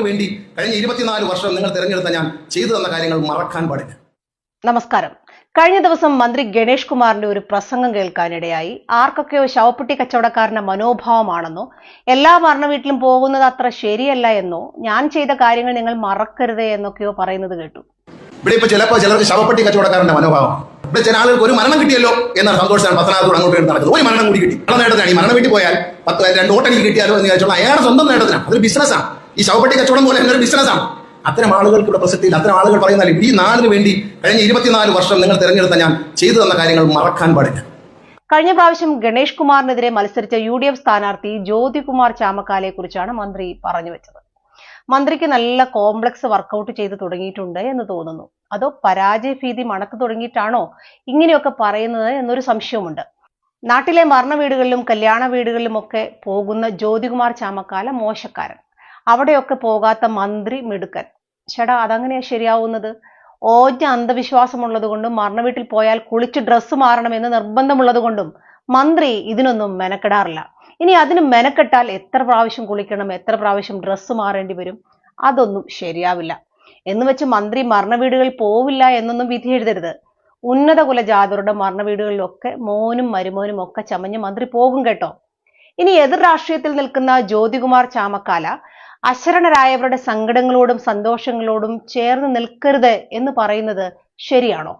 വേണ്ടി കഴിഞ്ഞ 24 വർഷം നിങ്ങൾ തിരഞ്ഞെടുത്ത ഞാൻ ചെയ്തു തന്ന കാര്യങ്ങൾ മറക്കാൻ പാടില്ല. നമസ്കാരം. കഴിഞ്ഞ ദിവസം മന്ത്രി ഗണേഷ് കുമാറിന്റെ ഒരു പ്രസംഗം കേൾക്കാനിടയായി ആർക്കൊക്കെയോ ശവപ്പെട്ടി കച്ചവടക്കാരന്റെ മനോഭാവമാണെന്നോ എല്ലാ മരണവീട്ടിലും പോകുന്നത് അത്ര ശരിയല്ല എന്നോ ഞാൻ ചെയ്ത കാര്യങ്ങൾ നിങ്ങൾ മറക്കരുതേ എന്നൊക്കെയോ പറയുന്നത് കേട്ടു. ഇവിടെ ഇപ്പൊ ചിലർക്ക് ശവപ്പെട്ടി കച്ചവടക്കാരന്റെ മനോഭാവം. ഇവിടെ ചില ആളുകൾക്ക് ഒരു മരണം കിട്ടിയല്ലോ എന്നാണ് സന്തോഷമാണ് പത്തനാപുരം അങ്ങോട്ട് നടക്കുന്നത്. ഒരു മരണം കൂടി കിട്ടി, നല്ല നേട്ടത്തിനാണ്. ഈ മരണം വീട്ടിൽ പോയാൽ 2 ഓട്ടെനിക്ക് കിട്ടിയാലോ എന്ന് ചോദിച്ചോളാം, അയാളുടെ സ്വന്തം നേട്ടത്തിനാണ്. അതൊരു ബിസിനസ്സാണ്. ഈ ശവപ്പെട്ടി കച്ചവടം പോലെ എന്നൊരു ബിസിനസ്സാണ്. അത്തരം ആളുകൾക്ക് ഇവിടെ പ്രസക്തിയിൽ. അത്തരം ആളുകൾ പറയുന്നാൽ ഈ നാടിന് വേണ്ടി കഴിഞ്ഞ 24 വർഷം നിങ്ങൾ തിരഞ്ഞെടുത്ത ഞാൻ ചെയ്തു തന്ന കാര്യങ്ങൾ മറക്കാൻ പാടില്ല. കഴിഞ്ഞ പ്രാവശ്യം ഗണേഷ് കുമാറിനെതിരെ മത്സരിച്ച UDF സ്ഥാനാർത്ഥി ജ്യോതികുമാർ ചാമക്കാലയെ കുറിച്ചാണ് മന്ത്രി പറഞ്ഞു വെച്ചത്. മന്ത്രിക്ക് നല്ല കോംപ്ലക്സ് വർക്കൗട്ട് ചെയ്ത് തുടങ്ങിയിട്ടുണ്ട് എന്ന് തോന്നുന്നു. അതോ പരാജയ ഭീതി മണത്തു തുടങ്ങിയിട്ടാണോ ഇങ്ങനെയൊക്കെ പറയുന്നത് എന്നൊരു സംശയമുണ്ട്. നാട്ടിലെ മരണ വീടുകളിലും കല്യാണ വീടുകളിലും ഒക്കെ പോകുന്ന ജ്യോതികുമാർ ചാമക്കാല മോശക്കാരൻ, അവിടെയൊക്കെ പോകാത്ത മന്ത്രി മിടുക്കൻ. ചേട്ടാ, അതങ്ങനെയാ ശരിയാവുന്നത്? ഓജ അന്ധവിശ്വാസമുള്ളത് കൊണ്ടും മരണ വീട്ടിൽ പോയാൽ കുളിച്ച് ഡ്രസ്സ് മാറണമെന്ന് നിർബന്ധമുള്ളത് കൊണ്ടും മന്ത്രി ഇതിനൊന്നും മെനക്കെടാറില്ല. ഇനി അതിന് മെനക്കെട്ടാൽ എത്ര പ്രാവശ്യം കുളിക്കണം, എത്ര പ്രാവശ്യം ഡ്രസ്സ് മാറേണ്ടി വരും? അതൊന്നും ശരിയാവില്ല. എന്ന് വെച്ച് മന്ത്രി മരണ വീടുകളിൽ പോവില്ല എന്നൊന്നും വിധി എഴുതരുത്. ഉന്നത കുലജാതരുടെ മരണ വീടുകളിലൊക്കെ മോനും മരുമോനും ഒക്കെ ചമഞ്ഞ് മന്ത്രി പോകും കേട്ടോ. ഇനി എതിർ രാഷ്ട്രീയത്തിൽ നിൽക്കുന്ന ജ്യോതികുമാർ ചാമക്കാല അശരണരായവരുടെ സങ്കടങ്ങളോടും സന്തോഷങ്ങളോടും ചേർന്ന് നിൽക്കരുത് എന്ന് പറയുന്നത് ശരിയാണോ?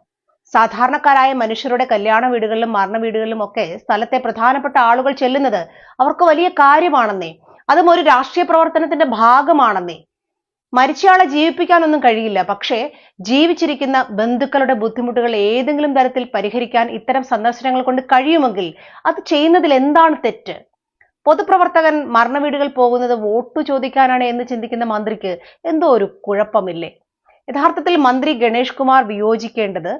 സാധാരണക്കാരായ മനുഷ്യരുടെ കല്യാണ വീടുകളിലും മരണ വീടുകളിലും ഒക്കെ സ്ഥലത്തെ പ്രധാനപ്പെട്ട ആളുകൾ ചെല്ലുന്നത് അവർക്ക് വലിയ കാര്യമാണെന്നേ, അതും ഒരു രാഷ്ട്രീയ പ്രവർത്തനത്തിന്റെ ഭാഗമാണെന്നേ. മരിച്ചയാളെ ജീവിപ്പിക്കാനൊന്നും കഴിയില്ല, പക്ഷേ ജീവിച്ചിരിക്കുന്ന ബന്ധുക്കളുടെ ബുദ്ധിമുട്ടുകൾ ഏതെങ്കിലും തരത്തിൽ പരിഹരിക്കാൻ ഇത്തരം സന്ദർശനങ്ങൾ കൊണ്ട് കഴിയുമെങ്കിൽ അത് ചെയ്യുന്നതിൽ എന്താണ് തെറ്റ്? പൊതുപ്രവർത്തകൻ മരണവീടുകൾ പോകുന്നത് വോട്ടു ചോദിക്കാനാണ് എന്ന് ചിന്തിക്കുന്ന മന്ത്രിക്ക് എന്തോ ഒരു കുഴപ്പമില്ലേ? യഥാർത്ഥത്തിൽ മന്ത്രി ഗണേഷ് കുമാർ വിയോജിക്കേണ്ടത്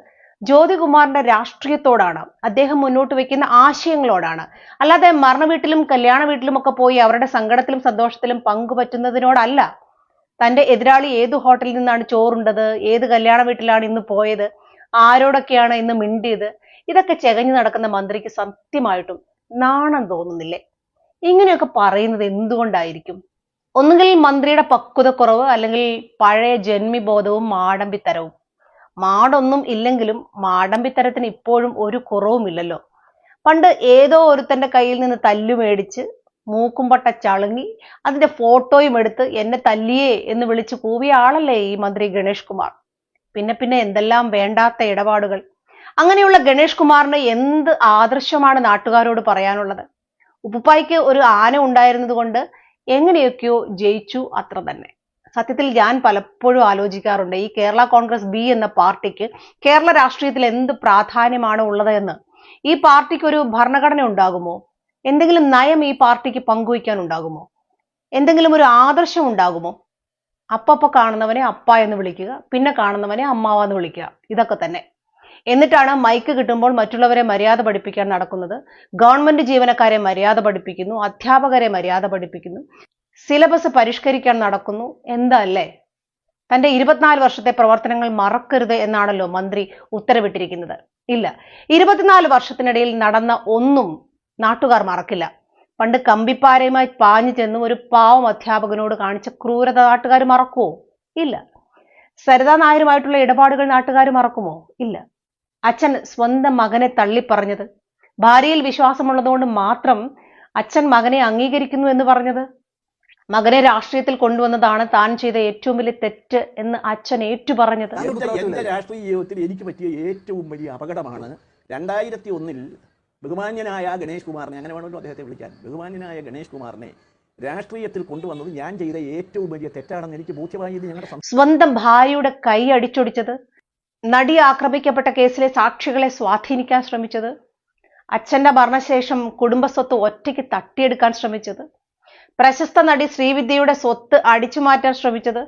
ജ്യോതികുമാറിന്റെ രാഷ്ട്രീയത്തോടാണ്, അദ്ദേഹം മുന്നോട്ട് വെക്കുന്ന ആശയങ്ങളോടാണ്. അല്ലാതെ മരണവീട്ടിലും കല്യാണ വീട്ടിലും ഒക്കെ പോയി അവരുടെ സങ്കടത്തിലും സന്തോഷത്തിലും പങ്കുപറ്റുന്നതിനോടല്ല. തന്റെ എതിരാളി ഏത് ഹോട്ടലിൽ നിന്നാണ് ചോറുണ്ടത്, ഏത് കല്യാണ വീട്ടിലാണ് ഇന്ന് പോയത്, ആരോടൊക്കെയാണ് ഇന്ന് മിണ്ടിയത്, ഇതൊക്കെ ചെകഞ്ഞു നടക്കുന്ന മന്ത്രിക്ക് സത്യമായിട്ടും നാണം തോന്നുന്നില്ലേ? ഇങ്ങനെയൊക്കെ പറയുന്നത് എന്തുകൊണ്ടായിരിക്കും? ഒന്നുകിൽ മന്ത്രിയുടെ പക്വതക്കുറവ്, അല്ലെങ്കിൽ പഴയ ജന്മിബോധവും മാടമ്പിത്തരവും. മാടൊന്നും ഇല്ലെങ്കിലും മാടമ്പിത്തരത്തിന് ഇപ്പോഴും ഒരു കുറവുമില്ലല്ലോ. പണ്ട് ഏതോ ഒരുത്തന്റെ കയ്യിൽ നിന്ന് തല്ലു മേടിച്ച് മൂക്കുംപട്ട ചളുങ്ങി അതിന്റെ ഫോട്ടോയും എടുത്ത് എന്നെ തല്ലിയേ എന്ന് വിളിച്ചു കൂവിയ ആളല്ലേ ഈ മന്ത്രി ഗണേഷ് കുമാർ. പിന്നെ എന്തെല്ലാം വേണ്ടാത്ത ഇടപാടുകൾ. അങ്ങനെയുള്ള ഗണേഷ് കുമാറിന് എന്ത് ആദർശമാണ് നാട്ടുകാരോട് പറയാനുള്ളത്? ഉപ്പുപ്പായ്ക്ക് ഒരു ആന ഉണ്ടായിരുന്നത് കൊണ്ട് എങ്ങനെയൊക്കെയോ ജയിച്ചു, അത്ര തന്നെ. സത്യത്തിൽ ഞാൻ പലപ്പോഴും ആലോചിക്കാറുണ്ട്, ഈ കേരള കോൺഗ്രസ് ബി എന്ന പാർട്ടിക്ക് കേരള രാഷ്ട്രീയത്തിൽ എന്ത് പ്രാധാന്യമാണ് ഉള്ളത് എന്ന്. ഈ പാർട്ടിക്ക് ഒരു ഭരണഘടന ഉണ്ടാകുമോ? എന്തെങ്കിലും നയം ഈ പാർട്ടിക്ക് പങ്കുവയ്ക്കാൻ ഉണ്ടാകുമോ? എന്തെങ്കിലും ഒരു ആദർശം ഉണ്ടാകുമോ? അപ്പപ്പ കാണുന്നവനെ അപ്പ എന്ന് വിളിക്കുക, പിന്നെ കാണുന്നവനെ അമ്മാവ എന്ന് വിളിക്കുക, ഇതൊക്കെ തന്നെ. എന്നിട്ടാണ് മൈക്ക് കിട്ടുമ്പോൾ മറ്റുള്ളവരെ മര്യാദ പഠിപ്പിക്കാൻ നടക്കുന്നത്. ഗവൺമെന്റ് ജീവനക്കാരെ മര്യാദ പഠിപ്പിക്കുന്നു, അധ്യാപകരെ മര്യാദ പഠിപ്പിക്കുന്നു, സിലബസ് പരിഷ്കരിക്കാൻ നടക്കുന്നു. എന്താ അല്ലേ? തന്റെ 24 വർഷത്തെ പ്രവർത്തനങ്ങൾ മറക്കരുത് എന്നാണല്ലോ മന്ത്രി ഉത്തരവിട്ടിരിക്കുന്നത്. ഇല്ല, 24 വർഷത്തിനിടയിൽ നടന്ന ഒന്നും നാട്ടുകാർ മറക്കില്ല. പണ്ട് കമ്പിപ്പാരയുമായി പാഞ്ഞു ചെന്ന് ഒരു പാവം അധ്യാപകനോട് കാണിച്ച ക്രൂരത നാട്ടുകാർ മറക്കുമോ? ഇല്ല. സരിതാ നായരുമായിട്ടുള്ള ഇടപാടുകൾ നാട്ടുകാർ മറക്കുമോ? ഇല്ല. അച്ഛൻ സ്വന്തം മകനെ തള്ളിപ്പറഞ്ഞത്, ഭാര്യയിൽ വിശ്വാസമുള്ളതുകൊണ്ട് മാത്രം അച്ഛൻ മകനെ അംഗീകരിക്കുന്നു എന്ന് പറഞ്ഞത്, മകനെ രാഷ്ട്രീയത്തിൽ കൊണ്ടുവന്നതാണ് താൻ ചെയ്ത ഏറ്റവും വലിയ തെറ്റ് എന്ന് അച്ഛൻ ഏറ്റുപറഞ്ഞത്. എന്റെ രാഷ്ട്രീയ ജീവിതത്തിൽ എനിക്ക് പറ്റിയ ഏറ്റവും വലിയ അപകടമാണ് 2001 ബഹുമാന്യനായ ഗണേഷ് കുമാറിനെ, അങ്ങനെ വേണമല്ലോ അദ്ദേഹത്തെ വിളിക്കാൻ, ബഹുമാന്യനായ ഗണേഷ് കുമാറിനെ രാഷ്ട്രീയത്തിൽ കൊണ്ടുവന്നത് ഞാൻ ചെയ്ത ഏറ്റവും വലിയ തെറ്റാണെന്ന് എനിക്ക് ബോധ്യമായത്. ഞങ്ങളുടെ സ്വന്തം ഭാര്യയുടെ കൈ അടിച്ചൊടിച്ചത്, നടി ആക്രമിക്കപ്പെട്ട കേസിലെ സാക്ഷികളെ സ്വാധീനിക്കാൻ ശ്രമിച്ചത്, അച്ഛന്റെ മരണശേഷം കുടുംബസ്വത്ത് ഒറ്റയ്ക്ക് തട്ടിയെടുക്കാൻ ശ്രമിച്ചത്, പ്രശസ്ത നടി ശ്രീവിദ്യയുടെ സ്വത്ത് അടിച്ചു മാറ്റാൻ ശ്രമിച്ചത്,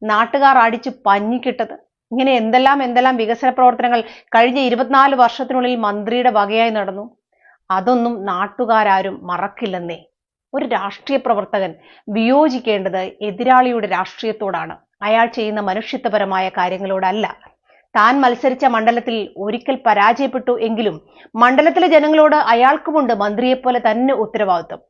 നാട്ടുകാർ അടിച്ചു പഞ്ഞിക്കിട്ടത്, ഇങ്ങനെ എന്തെല്ലാം വികസന പ്രവർത്തനങ്ങൾ കഴിഞ്ഞ 24 വർഷത്തിനുള്ളിൽ മന്ത്രിയുടെ വകയായി നടന്നു. അതൊന്നും നാട്ടുകാരും മറക്കില്ലെന്നേ. ഒരു രാഷ്ട്രീയ പ്രവർത്തകൻ വിയോജിക്കേണ്ടത് എതിരാളിയുടെ രാഷ്ട്രീയത്തോടാണ്, അയാൾ ചെയ്യുന്ന മനുഷ്യത്വപരമായ കാര്യങ്ങളോടല്ല. താൻ മത്സരിച്ച മണ്ഡലത്തിൽ ഒരിക്കൽ പരാജയപ്പെട്ടു എങ്കിലും മണ്ഡലത്തിലെ ജനങ്ങളോട് അയാൾക്കുമുണ്ട് മന്ത്രിയെപ്പോലെ തന്നെ ഉത്തരവാദിത്വം.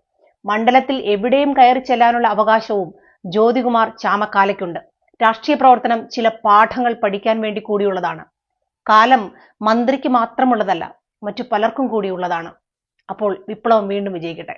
മണ്ഡലത്തിൽ എവിടെയും കയറി ചെല്ലാനുള്ള അവകാശവും ജ്യോതികുമാർ ചാമക്കാലയ്ക്കുണ്ട്. രാഷ്ട്രീയ പ്രവർത്തനം ചില പാഠങ്ങൾ പഠിക്കാൻ വേണ്ടി കൂടിയുള്ളതാണ്. കാലം മന്ത്രിക്ക് മാത്രമുള്ളതല്ല, മറ്റു പലർക്കും കൂടിയുള്ളതാണ്. അപ്പോൾ വിപ്ലവം വീണ്ടും വിജയിക്കട്ടെ.